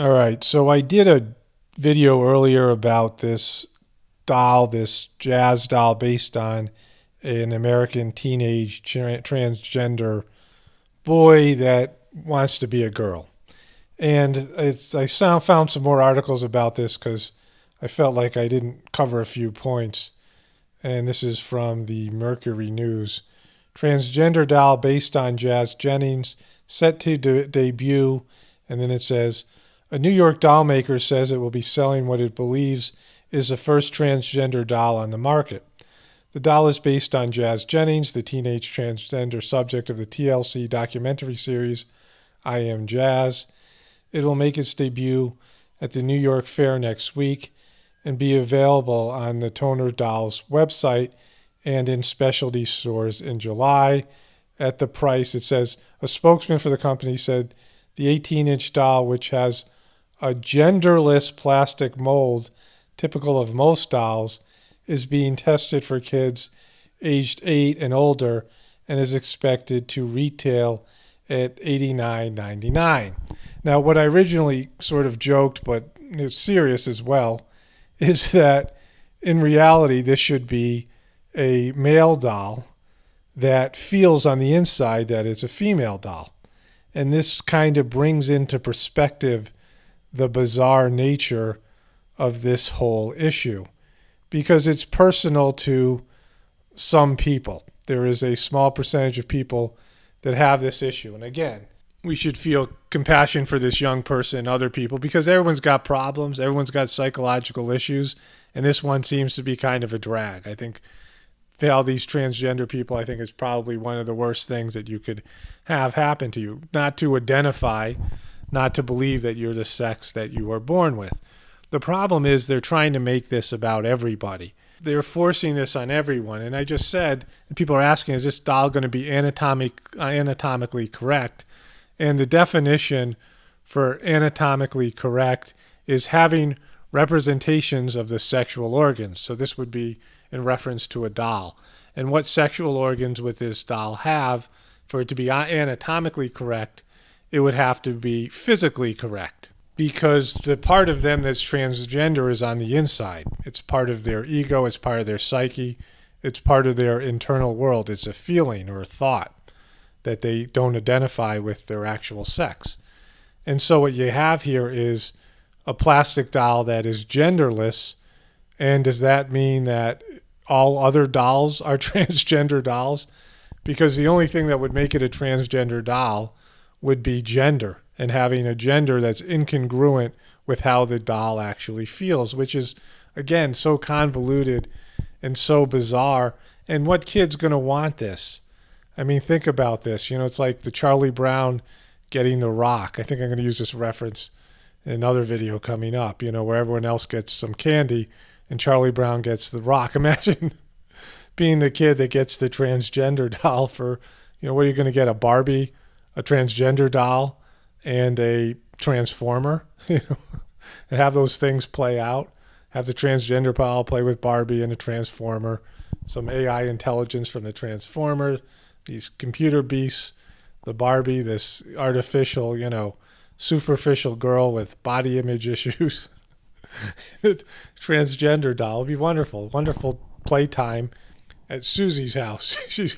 All right, so I did a video earlier about this doll, this jazz doll based on an American teenage transgender boy that wants to be a girl. And found some more articles about this because I felt like I didn't cover a few points. And this is from the Mercury News. Transgender doll based on Jazz Jennings set to debut. And then it says, a New York doll maker says it will be selling what it believes is the first transgender doll on the market. The doll is based on Jazz Jennings, the teenage transgender subject of the TLC documentary series I Am Jazz. It will make its debut at the New York Fair next week and be available on the Toner Dolls website and in specialty stores in July. At the price, it says, a spokesman for the company said the 18-inch doll, which has a genderless plastic mold typical of most dolls, is being tested for kids aged 8 and older and is expected to retail at $89.99. Now, what I originally sort of joked, but it's serious as well, is that in reality, this should be a male doll that feels on the inside that it's a female doll. And this kind of brings into perspective the bizarre nature of this whole issue because it's personal to some people. There is a small percentage of people that have this issue. And again, we should feel compassion for this young person and other people because everyone's got problems. Everyone's got psychological issues. And this one seems to be kind of a drag. I think for all these transgender people, I think it's probably one of the worst things that you could have happen to you. Not to identify, not to believe that you're the sex that you were born with. The problem is they're trying to make this about everybody. They're forcing this on everyone. And I just said, and people are asking, is this doll going to be anatomically correct? And the definition for anatomically correct is having representations of the sexual organs. So this would be in reference to a doll. And what sexual organs would this doll have for it to be anatomically correct? It would have to be physically correct because the part of them that's transgender is on the inside. It's part of their ego. It's part of their psyche. It's part of their internal world. It's a feeling or a thought that they don't identify with their actual sex. And so what you have here is a plastic doll that is genderless. And does that mean that all other dolls are transgender dolls? Because the only thing that would make it a transgender doll would be gender and having a gender that's incongruent with how the doll actually feels, which is, again, so convoluted and so bizarre. And what kid's going to want this? I mean, think about this. You know, it's like the Charlie Brown getting the rock. I think I'm going to use this reference in another video coming up, you know, where everyone else gets some candy and Charlie Brown gets the rock. Imagine being the kid that gets the transgender doll for, you know, what are you going to get, a Barbie, a transgender doll, and a transformer, you know, and have those things play out. Have the transgender doll play with Barbie and a transformer, some AI intelligence from the transformer, these computer beasts, the Barbie, this artificial, you know, superficial girl with body image issues. Transgender doll would be wonderful. Wonderful playtime at Susie's house. She's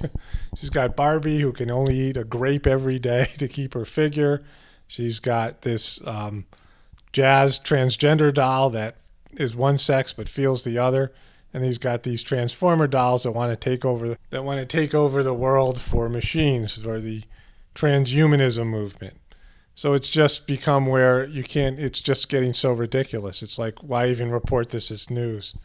got Barbie who can only eat a grape every day to keep her figure. She's got this jazz transgender doll that is one sex but feels the other. And he's got these transformer dolls that want to take over the world for machines, for the transhumanism movement. So it's just become where you can't, it's just getting so ridiculous. It's like, why even report this as news?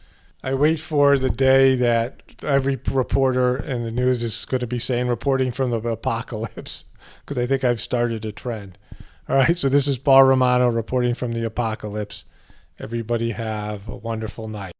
I wait for the day that every reporter in the news is going to be saying reporting from the apocalypse, because I think I've started a trend. All right, so this is Paul Romano reporting from the apocalypse. Everybody have a wonderful night.